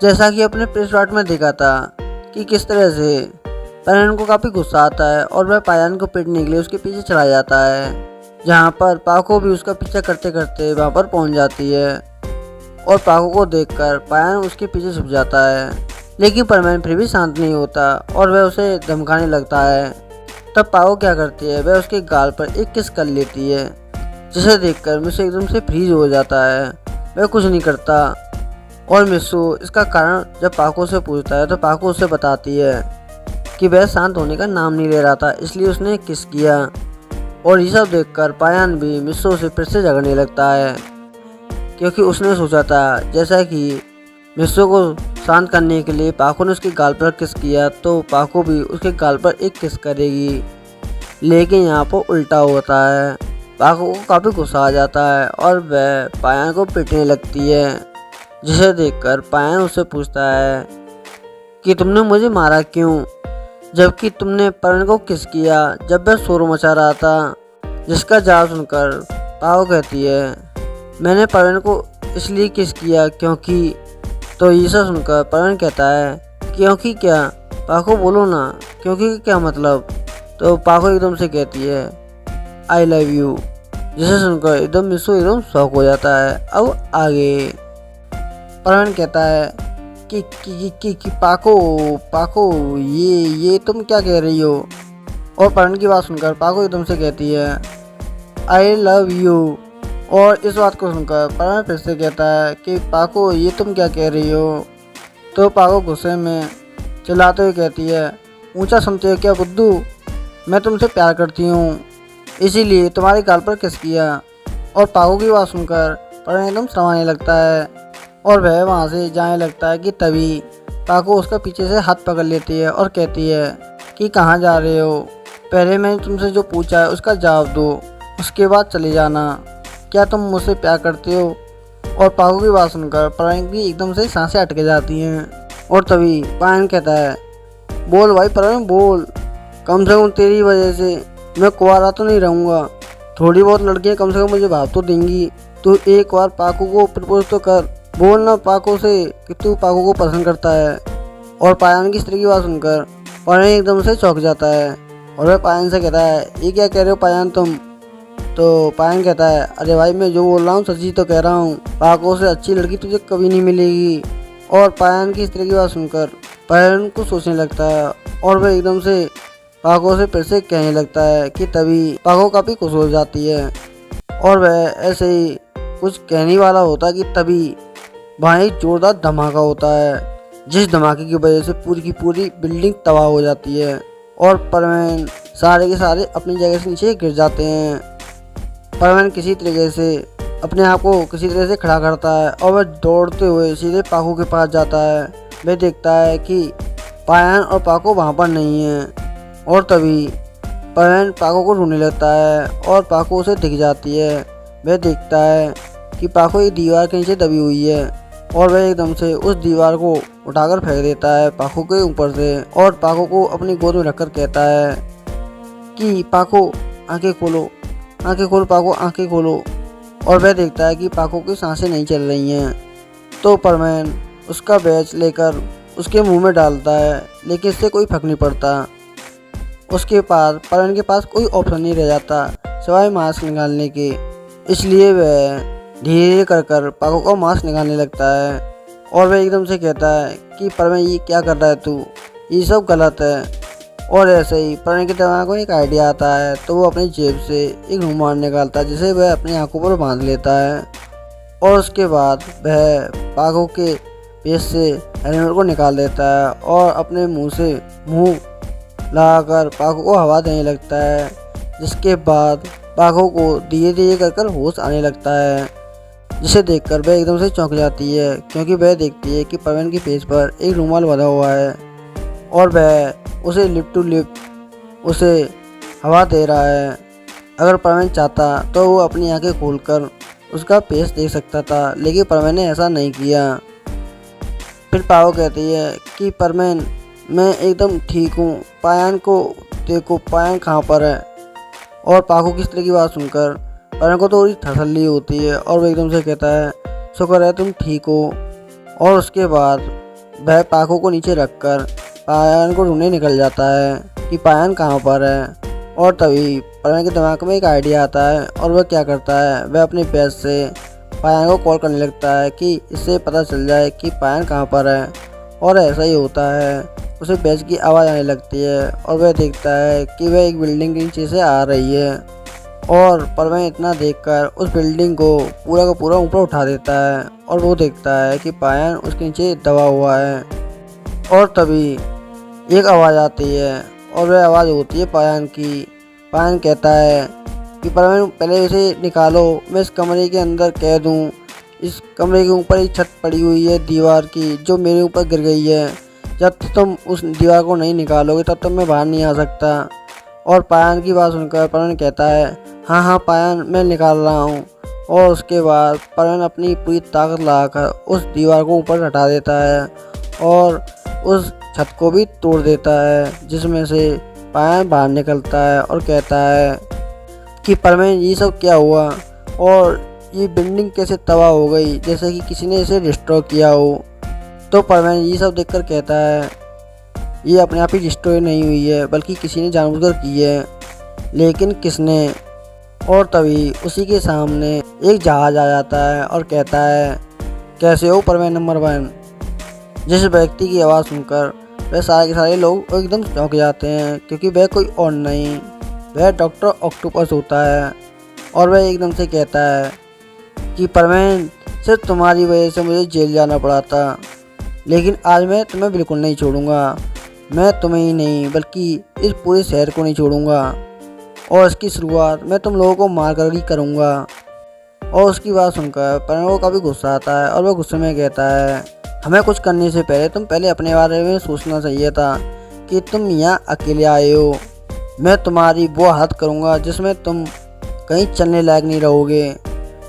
जैसा कि अपने प्रेस नोट में देखा था कि किस तरह से पायन को काफ़ी गुस्सा आता है और वह पायन को पीटने के लिए उसके पीछे चला जाता है, जहाँ पर पाको भी उसका पीछा करते करते वहाँ पर पहुँच जाती है और पाको को देखकर पायन उसके पीछे छुप जाता है। लेकिन परमैन फिर भी शांत नहीं होता और वह उसे धमकाने लगता है। तब पाको क्या करती है, वह उसके गाल पर एक किस कर लेती है, जिसे देखकर मिसो एकदम से फ्रीज हो जाता है। वह कुछ नहीं करता और मिसो इसका कारण जब पाको से पूछता है तो पाको उसे बताती है कि वह शांत होने का नाम नहीं ले रहा था, इसलिए उसने किस किया। और ये सब देखकर पायन भी मिसो से फिर से झगड़ने लगता है, क्योंकि उसने सोचा था जैसा कि मिसो को शांत करने के लिए पाको ने उसके गाल पर किस किया तो पाको भी उसके गाल पर एक किस करेगी। लेकिन यहाँ पर उल्टा होता है। पाको को काफ़ी गुस्सा आ जाता है और वह पायन को पीटने लगती है, जिसे देखकर पायन उससे पूछता है कि तुमने मुझे मारा क्यों, जबकि तुमने परन को किस किया जब वह शोर मचा रहा था। जिसका जवाब सुनकर पाको कहती है मैंने परन को इसलिए किस किया क्योंकि। तो ये सब सुनकर परन कहता है क्योंकि क्या, पाको बोलो ना, क्योंकि क्या मतलब। तो पाको एकदम से कहती है आई लव यू, जिसे सुनकर एकदम मिसो एकदम शॉक हो जाता है। अब आगे परन कहता है कि पाको ये तुम क्या कह रही हो। और परन की बात सुनकर पाको एकदम से कहती है आई लव यू। और इस बात को सुनकर परन फिर से कहता है कि पाको ये तुम क्या कह रही हो। तो पाको गुस्से में चिल्लाते हुए कहती है ऊंचा सुनते हो क्या बुद्धू, मैं तुमसे प्यार करती हूँ इसीलिए तुम्हारे गाल पर किस किया। और पाको की बात सुनकर परन एकदम शर्माने लगता है और वह वहाँ से जाने लगता है कि तभी पाको उसका पीछे से हाथ पकड़ लेती है और कहती है कि कहाँ जा रहे हो, पहले मैंने तुमसे जो पूछा है उसका जवाब दो, उसके बाद चले जाना, क्या तुम मुझसे प्यार करते हो। और पाको की बात सुनकर परन की एकदम से सांसें अटक जाती हैं। और तभी पायन कहता है बोल भाई परन बोल, कम से कम तेरी वजह से मैं कुंवारा तो नहीं रहूँगा, थोड़ी बहुत लड़कियाँ कम से कम मुझे भाव तो देंगी। तू एक बार पाको को प्रपोज तो कर, बोल ना पाको से कि तू पाको को पसंद करता है। और पायन की स्त्री की बात सुनकर परन एकदम से चौंक जाता है और वह पायन से कहता है ये क्या कह रहे हो पायन तुम। तो पायन कहता है अरे भाई मैं जो बोल रहा हूँ सच्ची तो कह रहा हूँ, पाको से अच्छी लड़की तुझे कभी नहीं मिलेगी। और पायन की स्त्री की बात सुनकर पायन को सोचने लगता है और वह एकदम से पाको से फिर से कहने लगता है कि तभी पाको काफ़ी खुश हो जाती है। और वह ऐसे ही कुछ कहने वाला होता कि तभी वहाँ एक जोरदार धमाका होता है, जिस धमाके की वजह से पूरी की पूरी बिल्डिंग तबाह हो जाती है और परमैन सारे के सारे अपनी जगह से नीचे गिर जाते हैं। परमैन किसी तरीके से अपने आप को किसी तरह से खड़ा करता है और वह दौड़ते हुए सीधे पाको के पास जाता है। वह देखता है कि पायन और पाको वहाँ पर नहीं है और तभी परमैन पाको को ढूंढने लगता है और पाको उसे दिख जाती है। वह देखता है कि पाको एक दीवार के नीचे दबी हुई है और वह एकदम से उस दीवार को उठाकर फेंक देता है पाको के ऊपर से और पाको को अपनी गोद में रखकर कहता है कि पाको आंखें खोलो, आंखें खोलो पाको, आंखें खोलो। और वह देखता है कि पाको की सांसें नहीं चल रही हैं। तो परमैन उसका बैच लेकर उसके मुंह में डालता है, लेकिन इससे कोई फर्क नहीं पड़ता। उसके पास परमैन के पास कोई ऑप्शन नहीं रह जाता सिवाय मास्क निकालने के, इसलिए वह धीरे कर पाको का मास्क निकालने लगता है और वह एकदम से कहता है कि परमैन ये क्या कर रहा है तू, ये सब गलत है। और ऐसे ही परमैन के दिमाग को एक आइडिया आता है तो वो अपनी जेब से एक रुमाल निकालता है जिसे वह अपनी आंखों पर बांध लेता है और उसके बाद वह पाको के पेट से हेलमेट को निकाल देता है और अपने मुंह से मुंह लगाकर पाको को हवा देने लगता है, जिसके बाद पाको को धीरे धीरे कर होश आने लगता है, जिसे देखकर वह एकदम से चौंक जाती है क्योंकि वह देखती है कि परमैन के पेज पर एक रुमाल बंधा हुआ है और वह उसे लिप टू लिप उसे हवा दे रहा है। अगर परमैन चाहता तो वो अपनी आंखें खोलकर उसका पेज देख सकता था, लेकिन परमैन ने ऐसा नहीं किया। फिर पाको कहती है कि परमैन मैं एकदम ठीक हूँ, पायन को देखो पायन कहाँ पर है। और पाको की तरह की बात सुनकर परमैन को थोड़ी तसल्ली होती है और वो एकदम से कहता है शुक्र है तुम ठीक हो। और उसके बाद वह पाको को नीचे रखकर पायन को ढूंढने निकल जाता है कि पायन कहाँ पर है। और तभी परवीन के दिमाग में एक आइडिया आता है और वह क्या करता है, वह अपने बेस्ट से पायन को कॉल करने लगता है कि इससे पता चल जाए कि पायन कहाँ पर है। और ऐसा ही होता है, उसे बेस्ट की आवाज़ आने लगती है और वह देखता है कि वह एक बिल्डिंग के नीचे से आ रही है। और परवीन इतना देखकर उस बिल्डिंग को पूरा का पूरा ऊपर उठा देता है और वो देखता है कि पायन उसके नीचे दबा हुआ है। और तभी एक आवाज़ आती है और वह आवाज़ होती है पायन की। पायन कहता है कि परवीन पहले इसे निकालो, मैं इस कमरे के अंदर कह दूँ। इस कमरे के ऊपर एक छत पड़ी हुई है दीवार की, जो मेरे ऊपर गिर गई है। जब तुम उस दीवार को नहीं निकालोगे तब तक मैं बाहर नहीं आ सकता। और पायन की बात सुनकर परवीन कहता है, हाँ हाँ पायन, मैं निकाल रहा हूँ। और उसके बाद परवीन अपनी पूरी ताकत लगाकर उस दीवार को ऊपर हटा देता है और उस छत को भी तोड़ देता है, जिसमें से पायन बाहर निकलता है और कहता है कि परवीन ये सब क्या हुआ और ये बिल्डिंग कैसे तबाह हो गई, जैसे कि किसी ने इसे डिस्ट्रॉय किया हो। तो परवीन ये सब देखकर कहता है, ये अपने आप ही डिस्ट्रॉय नहीं हुई है, बल्कि किसी ने जानबूझकर की है। लेकिन किसने? और तभी उसी के सामने एक जहाज़ आ जाता है और कहता है, कैसे हो परवीन नंबर 1। जिस व्यक्ति की आवाज़ सुनकर वह सारे के सारे लोग एकदम चौंक जाते हैं, क्योंकि वह कोई और नहीं, वह डॉक्टर ऑक्टोपस होता है। और वह एकदम से कहता है कि परवीन, सिर्फ तुम्हारी वजह से मुझे जेल जाना पड़ा था, लेकिन आज मैं तुम्हें बिल्कुल नहीं छोड़ूंगा। मैं तुम्हें ही नहीं बल्कि इस पूरे शहर को नहीं छोड़ूंगा, और इसकी शुरुआत मैं तुम लोगों को मार कर ही करूँगा। और उसकी बात सुनकर परवीन को काफ़ी गुस्सा आता है और वह गुस्से में कहता है, हमें कुछ करने से पहले तुम पहले अपने बारे में सोचना चाहिए था कि तुम यहाँ अकेले आए हो। मैं तुम्हारी वो हालत करूँगा जिसमें तुम कहीं चलने लायक नहीं रहोगे।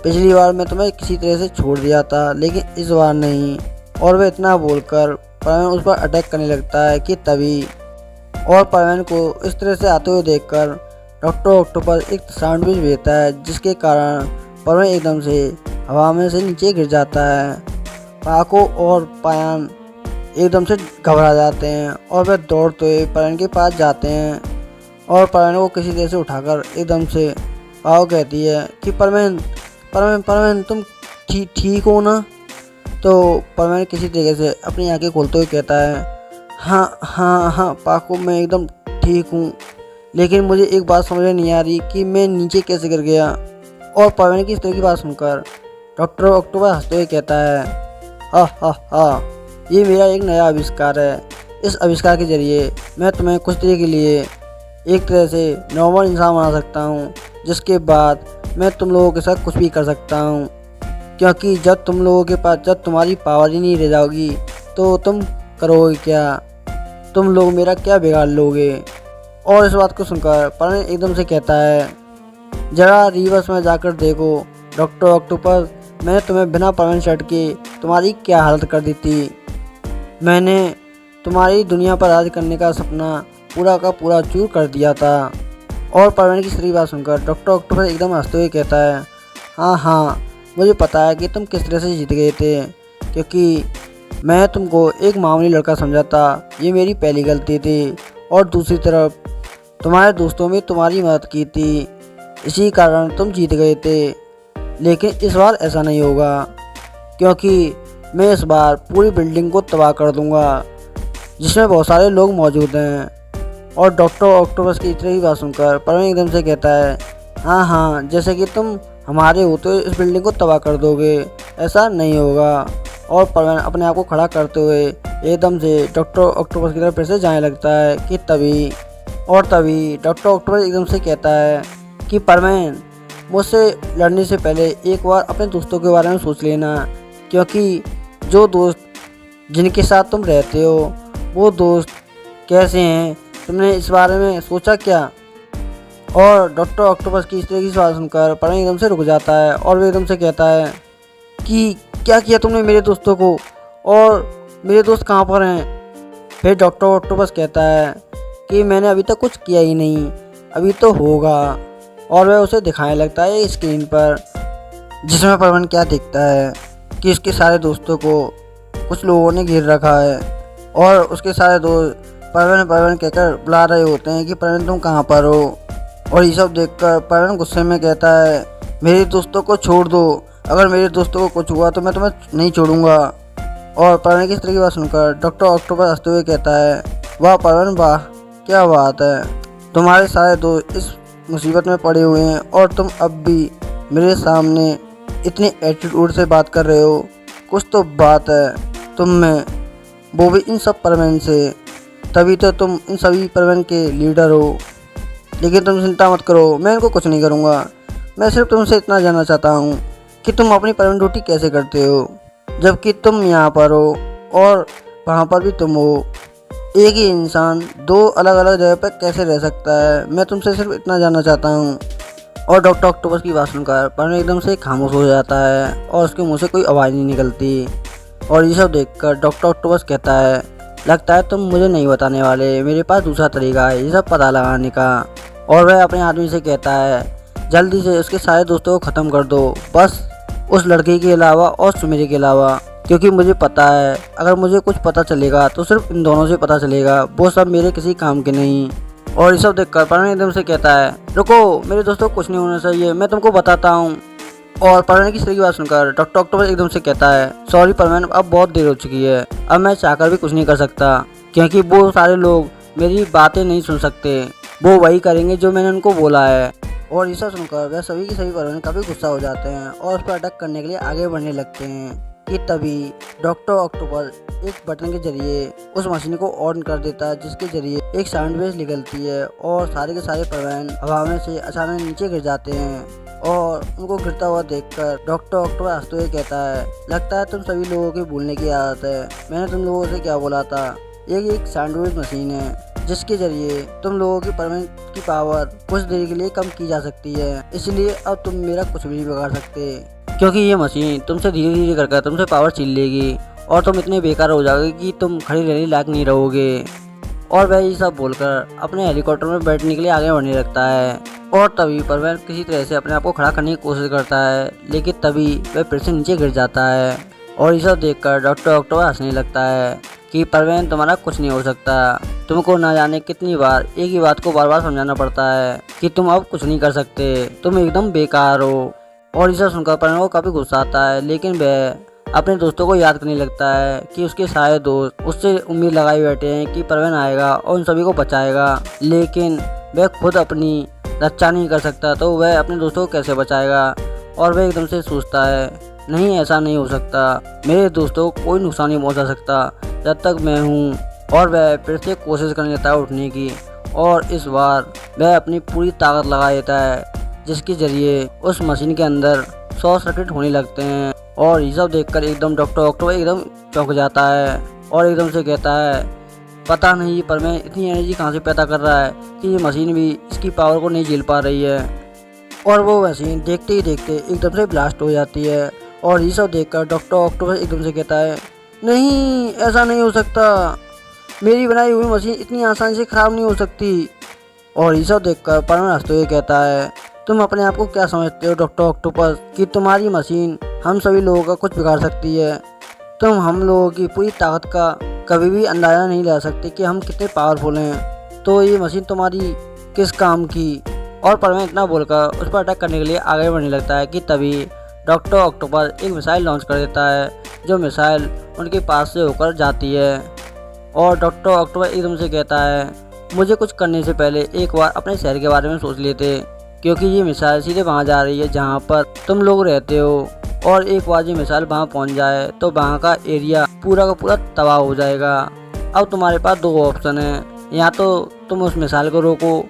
पिछली बार मैं तुम्हें किसी तरह से छोड़ दिया था, लेकिन इस बार नहीं। और वह इतना बोलकर परवीन उस पर अटैक करने लगता है कि तभी और परवीन को इस तरह से आते हुए देखकर डॉक्टर ऑक्टोपस एक सैंडविच भेजता है, जिसके कारण परवीन एकदम से हवा में से नीचे गिर जाता है। पाको और पायन एकदम से घबरा जाते हैं और वह दौड़ते हुए परवीन के पास जाते हैं और परवीन को किसी तरह से उठाकर एकदम से पाको कहती है कि परवीन परवीन परवीन तुम ठीक हो ना। तो परवीन किसी तरीके से अपनी आंखें खोलते हुए कहता है, हाँ हाँ हाँ पाको, मैं एकदम ठीक हूँ, लेकिन मुझे एक बात समझ में नहीं आ रही कि मैं नीचे कैसे गिर गया। और परवीन की इस तरह की बात सुनकर डॉक्टर ऑक्टोपस हंसते हुए कहता है, हा हा हा, ये मेरा एक नया आविष्कार है। इस आविष्कार के जरिए मैं तुम्हें कुछ देर के लिए एक तरह से नॉर्मल इंसान बना सकता हूँ, जिसके बाद मैं तुम लोगों के साथ कुछ भी कर सकता हूँ। क्योंकि जब तुम लोगों के पास जब तुम्हारी पावर ही नहीं रह जाओगी तो तुम करोगे क्या, तुम लोग मेरा क्या बिगाड़ लोगे। और इस बात को सुनकर परवीन एकदम से कहता है, जरा रिवर्स में जाकर देखो डॉक्टर ऑक्टोपस, मैंने तुम्हें बिना परमानेंट शर्ट के तुम्हारी क्या हालत कर दी थी। मैंने तुम्हारी दुनिया पर राज करने का सपना पूरा का पूरा चूर कर दिया था। और परवीन की सारी बात सुनकर डॉक्टर ऑक्टोपस एकदम हंसते हुए कहता है, हाँ हाँ, मुझे पता है कि तुम किस तरह से जीत गए थे, क्योंकि मैं तुमको एक मामूली लड़का समझा था। ये मेरी पहली गलती थी। और दूसरी तरफ तुम्हारे दोस्तों ने तुम्हारी मदद की थी, इसी कारण तुम जीत गए थे। लेकिन इस बार ऐसा नहीं होगा, क्योंकि मैं इस बार पूरी बिल्डिंग को तबाह कर दूंगा, जिसमें बहुत सारे लोग मौजूद हैं। और डॉक्टर ऑक्टोपस की इतनी ही बात सुनकर परवीन एकदम से कहता है, हाँ हाँ, जैसे कि तुम हमारे हो तो इस बिल्डिंग को तबाह कर दोगे, ऐसा नहीं होगा। और परवीन अपने आप को खड़ा करते हुए एकदम से डॉक्टर ऑक्टोपस की तरफ फिर से जाने लगता है कि तभी डॉक्टर ऑक्टोपस एकदम से कहता है कि परवीन, मुझसे लड़ने से पहले एक बार अपने दोस्तों के बारे में सोच लेना, क्योंकि जो दोस्त जिनके साथ तुम रहते हो वो दोस्त कैसे हैं, तुमने इस बारे में सोचा क्या। और डॉक्टर ऑक्टोपस की इस तरह की सवाल सुनकर परवीन एकदम से रुक जाता है और वो एकदम से कहता है कि क्या किया तुमने मेरे दोस्तों को, और मेरे दोस्त कहाँ पर हैं। फिर डॉक्टर ऑक्टोपस कहता है कि मैंने अभी तक कुछ किया ही नहीं, अभी तो होगा। और वह उसे दिखाने लगता है स्क्रीन पर, जिसमें परवीन क्या देखता है कि उसके सारे दोस्तों को कुछ लोगों ने घेर रखा है और उसके सारे दोस्त परवीन परवीन कहकर बुला रहे होते हैं कि परवीन तुम कहाँ पर हो। और ये सब देखकर परवीन गुस्से में कहता है मेरे दोस्तों को छोड़ दो, अगर मेरे दोस्तों को कुछ हुआ तो मैं तुम्हें नहीं छोड़ूंगा। और परवीन की इस तरह की बात सुनकर डॉक्टर ऑक्टोपस हंसते हुए कहता है वाह परवीन वाह, क्या बात है, तुम्हारे सारे दोस्त इस मुसीबत में पड़े हुए हैं और तुम अब भी मेरे सामने इतने एटीट्यूड से बात कर रहे हो, कुछ तो बात है तुम में, वो भी इन सब परवीन से, तभी तो तुम इन सभी परवीन के लीडर हो। लेकिन तुम चिंता मत करो, मैं इनको कुछ नहीं करूँगा। मैं सिर्फ तुमसे इतना जानना चाहता हूँ कि तुम अपनी परवीन ड्यूटी कैसे करते हो, जबकि तुम यहाँ पर हो और वहाँ पर भी तुम हो। एक ही इंसान दो अलग अलग जगह पर कैसे रह सकता है, मैं तुमसे सिर्फ इतना जानना चाहता हूँ। और डॉक्टर ऑक्टोपस की बात सुनकर परवीन एकदम से खामोश हो जाता है और उसके मुंह से कोई आवाज़ नहीं निकलती। और ये सब देखकर डॉक्टर ऑक्टोपस कहता है लगता है तुम मुझे नहीं बताने वाले, मेरे पास दूसरा तरीका है ये सब पता लगाने का। और वह अपने आदमी से कहता है जल्दी से उसके सारे दोस्तों को ख़त्म कर दो, बस उस लड़के के अलावा और सुमेरी के अलावा, क्योंकि मुझे पता है अगर मुझे कुछ पता चलेगा तो सिर्फ इन दोनों से पता चलेगा, वो सब मेरे किसी काम के नहीं। और ये सब देखकर परवीन एकदम से कहता है रुको, मेरे दोस्तों को कुछ नहीं होना चाहिए, मैं तुमको बताता हूँ। और परवीन की इस तरह की बात सुनकर डॉक्टर ऑक्टोपस एकदम से कहता है सॉरी परवीन, अब बहुत देर हो चुकी है, अब मैं चाहकर भी कुछ नहीं कर सकता, क्योंकि वो सारे लोग मेरी बातें नहीं सुन सकते, वो वही करेंगे जो मैंने उनको बोला है। और ये सब सुनकर वह सभी की सभी परवीन काफ़ी गुस्सा हो जाते हैं और उस पर अटैक करने के लिए आगे बढ़ने लगते हैं कि तभी डॉक्टर ऑक्टोपस एक बटन के जरिए उस मशीन को ऑन कर देता है, जिसके जरिए एक साउंड वेव निकलती है और सारे के सारे परवीन हवा में से अचानक नीचे गिर जाते हैं। और उनको गिरता हुआ देखकर डॉक्टर ऑक्टोपस हंसते हुए कहता है लगता है तुम सभी लोगों की भूलने की आदत है, मैंने तुम लोगों से क्या बोला था, ये एक साउंड वेव मशीन है जिसके जरिए तुम लोगों की परवीन की पावर कुछ देर के लिए कम की जा सकती है, इसलिए अब तुम मेरा कुछ भी नहीं बिगाड़ सकते, क्योंकि ये मशीन तुमसे धीरे धीरे करके तुमसे पावर छीन लेगी और तुम इतने बेकार हो जाओगे कि तुम खड़ी रहने लायक नहीं रहोगे। और वह ये सब बोलकर अपने हेलीकॉप्टर में बैठने के लिए आगे बढ़ने लगता है। और तभी परवीन किसी तरह से अपने आप को खड़ा करने की कोशिश करता है, लेकिन तभी वह फिर से नीचे गिर जाता है। और ये सब देखकर डॉक्टर ऑक्टोपस हंसने लगता है कि परवीन तुम्हारा कुछ नहीं हो सकता, तुमको ना जाने कितनी बार एक ही बात को बार बार समझाना पड़ता है कि तुम अब कुछ नहीं कर सकते, तुम एकदम बेकार हो। और ये सब सुनकर परवीन को काफ़ी गुस्सा आता है, लेकिन वह अपने दोस्तों को याद करने लगता है कि उसके सारे दोस्त उससे उम्मीद लगाए बैठे हैं कि परवीन आएगा और उन सभी को बचाएगा, लेकिन वह खुद अपनी रक्षा नहीं कर सकता तो वह अपने दोस्तों को कैसे बचाएगा। और वह एकदम से सोचता है नहीं ऐसा नहीं हो सकता, मेरे दोस्तों को कोई नुकसान नहीं पहुंचा सकता जब तक मैं हूं। और वह फिर से कोशिश करने लगता है उठने की, और इस बार वह अपनी पूरी ताकत लगा देता है, जिसके जरिए उस मशीन के अंदर शॉर्ट सर्किट होने लगते हैं। और ये सब देखकर एकदम डॉक्टर ऑक्टोपस एकदम चौंक जाता है और एकदम से कहता है पता नहीं पर मैं इतनी एनर्जी कहाँ से पैदा कर रहा है कि ये मशीन भी इसकी पावर को नहीं झेल पा रही है। और वो मशीन देखते ही देखते एकदम से ब्लास्ट हो जाती है। और ये सब देखकर डॉक्टर ऑक्टोपस एकदम से कहता है नहीं ऐसा नहीं हो सकता, मेरी बनाई हुई मशीन इतनी आसानी से ख़राब नहीं हो सकती। और ये सब देखकर परवीन हंसते हुए कहता है तुम अपने आप को क्या समझते हो डॉक्टर ऑक्टोपस कि तुम्हारी मशीन हम सभी लोगों का कुछ बिगाड़ सकती है, तुम हम लोगों की पूरी ताकत का कभी भी अंदाज़ा नहीं लगा सकते कि हम कितने पावरफुल हैं, तो ये मशीन तुम्हारी किस काम की। और परवीन इतना बोलकर उस पर अटैक करने के लिए आगे बढ़ने लगता है कि तभी डॉक्टर ऑक्टोपस एक मिसाइल लॉन्च कर देता है, जो मिसाइल उनके पास से होकर जाती है। और डॉक्टर ऑक्टोपस एकदम से कहता है मुझे कुछ करने से पहले एक बार अपने शहर के बारे में सोच लेते, क्योंकि ये मिसाइल सीधे वहाँ जा रही है जहाँ पर तुम लोग रहते हो, और एक बार ये मिसाइल वहाँ पहुँच जाए तो वहाँ का एरिया पूरा का पूरा तबाह हो जाएगा। अब तुम्हारे पास दो ऑप्शन है, या तो तुम उस मिसाइल को रोको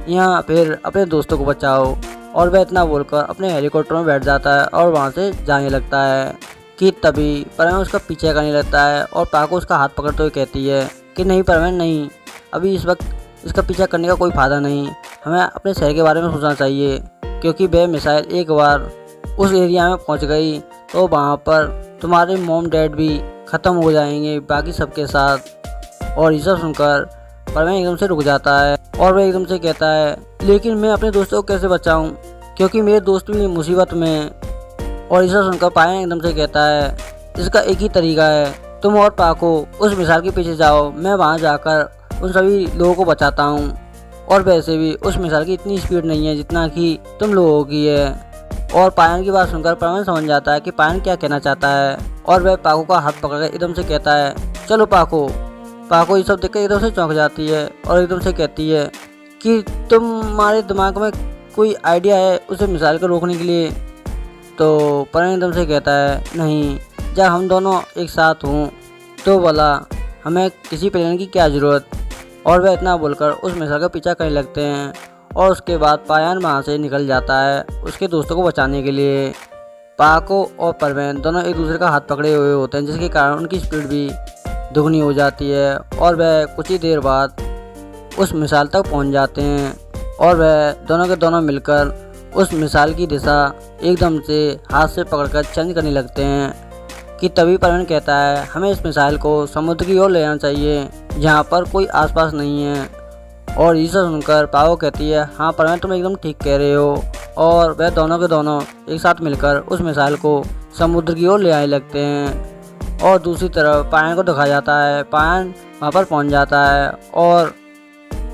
या फिर अपने दोस्तों को बचाओ। और वह इतना बोलकर अपने हेलीकॉप्टर में बैठ जाता है और वहाँ से जाने लगता है कि तभी परवीन उसका पीछे करने लगता है और पाको उसका हाथ पकड़ते हुए कहती है कि नहीं परवीन नहीं, अभी इस वक्त इसका पीछा करने का कोई फ़ायदा नहीं, हमें अपने शहर के बारे में सोचना चाहिए, क्योंकि वह मिसाइल एक बार उस एरिया में पहुंच गई तो वहां पर तुम्हारे मॉम डैड भी ख़त्म हो जाएंगे बाकी सबके साथ। और ये सब सुनकर परवीन एकदम से रुक जाता है और वह एकदम से कहता है लेकिन मैं अपने दोस्तों को कैसे बचाऊं, क्योंकि मेरे दोस्त भी मुसीबत में हैं। और ये सब सुनकर पायन एकदम से कहता है इसका एक ही तरीका है तुम और पाको उस मिसाइल के पीछे जाओ, मैं वहाँ जाकर उन सभी लोगों को बचाता हूँ। और वैसे भी उस मिसाइल की इतनी स्पीड नहीं है जितना कि तुम लोगों की है। और पायन की बात सुनकर परवेन समझ जाता है कि पायन क्या कहना चाहता है, और वह पाको का हाथ पकड़कर एकदम से कहता है, चलो पाको। पाको ये सब देखकर एकदम से चौंक जाती है और एकदम से कहती है कि तुम्हारे दिमाग में कोई आइडिया है उसे मिसाइल को रोकने के लिए। तो परवेन एकदम से कहता है, नहीं, जब हम दोनों एक साथ हों तो भला हमें किसी प्लान की क्या ज़रूरत। और वह इतना बोलकर उस मिसाइल का पीछा करने लगते हैं। और उसके बाद पायन वहाँ से निकल जाता है उसके दोस्तों को बचाने के लिए। पाको और परवेन दोनों एक दूसरे का हाथ पकड़े हुए होते हैं, जिसके कारण उनकी स्पीड भी दुगनी हो जाती है। और वह कुछ ही देर बाद उस मिसाइल तक पहुँच जाते हैं। और वह दोनों के दोनों मिलकर उस मिसाइल की दिशा एकदम से हाथ से पकड़कर चेंज करने लगते हैं कि तभी परवेन कहता है, हमें इस मिसाइल को समुद्र की ओर ले जाना चाहिए जहाँ पर कोई आसपास नहीं है। और ये सब सुनकर पाको कहती है, हाँ परवेन, तुम एकदम ठीक कह रहे हो। और वह दोनों के दोनों एक साथ मिलकर उस मिसाइल को समुद्र की ओर ले आने लगते हैं। और दूसरी तरफ पायन को दिखाया जाता है। पायन वहाँ पर पहुँच जाता है और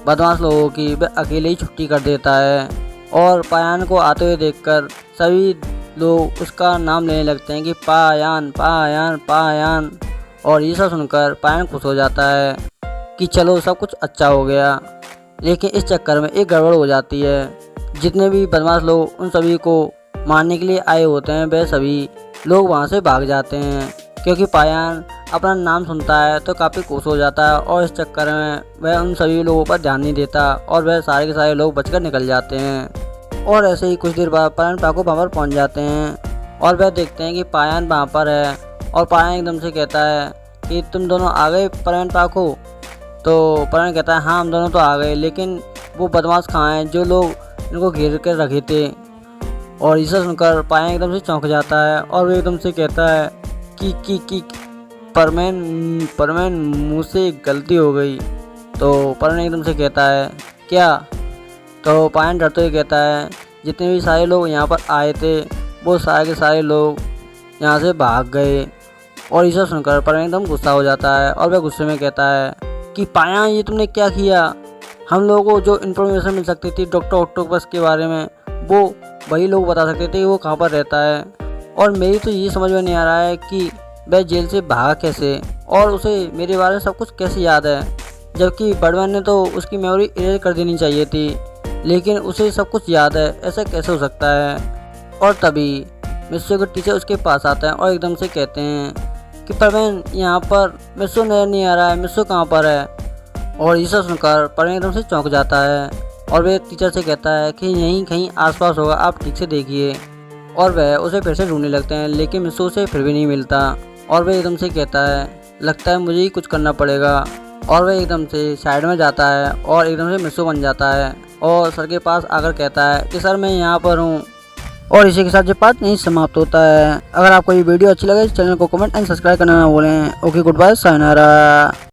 बदमाश लोगों की वह अकेले ही छुट्टी कर देता है। और पायन को आते हुए देखकर सभी लोग उसका नाम लेने लगते हैं कि पायन पायन पायन। और ये सब सुनकर पायन खुश हो जाता है कि चलो सब कुछ अच्छा हो गया। लेकिन इस चक्कर में एक गड़बड़ हो जाती है। जितने भी बदमाश लोग उन सभी को मारने के लिए आए होते हैं वह सभी लोग वहाँ से भाग जाते हैं, क्योंकि पायन अपना नाम सुनता है तो काफ़ी खुश हो जाता है। और इस चक्कर में वह उन सभी लोगों पर ध्यान नहीं देता और वह सारे के सारे लोग बचकर निकल जाते हैं। और ऐसे ही कुछ देर बाद पायन पाको वहाँ पर पहुँच जाते हैं और वह देखते हैं कि पायन वहाँ पर है। और पायन एकदम से कहता है कि तुम दोनों आ गए परवेन पाको। तो परवेन कहता है, हाँ हम दोनों तो आ गए, लेकिन वो बदमाश कहाँ हैं जो लोग इनको घेर कर रखे थे। और इसे सुनकर पायन एकदम से चौंक जाता है और वो एकदम से कहता है कि परवेन मुझसे गलती हो गई। तो परवेन एकदम से कहता है, क्या? तो पायन डरते हुए कहता है, जितने भी सारे लोग यहाँ पर आए थे वो सारे के सारे लोग यहाँ से भाग गए। और इसे सुनकर परवेन एकदम गुस्सा हो जाता है और वह गुस्से में कहता है कि पायन, ये तुमने क्या किया? हम लोगों को जो इन्फॉर्मेशन मिल सकती थी डॉक्टर ऑक्टोपस के बारे में वो वही लोग बता सकते थे वो कहाँ पर रहता है। और मेरी तो ये समझ में नहीं आ रहा है कि वह जेल से भागा कैसे और उसे मेरे बारे में सब कुछ कैसे याद है, जबकि बर्डमैन ने तो उसकी मेमोरी इरेज कर देनी चाहिए थी, लेकिन उसे सब कुछ याद है। ऐसा कैसे हो सकता है? और तभी मिस्सो के टीचर उसके पास आते हैं और एकदम से कहते हैं कि परवेन, यहाँ पर मिस्सो नजर नहीं आ रहा है, मिस्सो कहाँ पर है? और ये सब सुनकर परवेन एकदम से चौंक जाता है और वह टीचर से कहता है कि यहीं कहीं आसपास होगा, आप ठीक से देखिए। और वह उसे फिर से ढूंढने लगते हैं, लेकिन मिस्सो उसे फिर भी नहीं मिलता। और वह एकदम से कहता है, लगता है मुझे ही कुछ करना पड़ेगा। और वह एकदम से साइड में जाता है और एकदम से मिस्सो बन जाता है और सर के पास आकर कहता है कि सर मैं यहाँ पर हूँ। और इसी के साथ ये पार्ट नहीं समाप्त होता है। अगर आपको ये वीडियो अच्छी लगे तो चैनल को कमेंट एंड सब्सक्राइब करना ना भूलें। Okay, good bye, sayonara.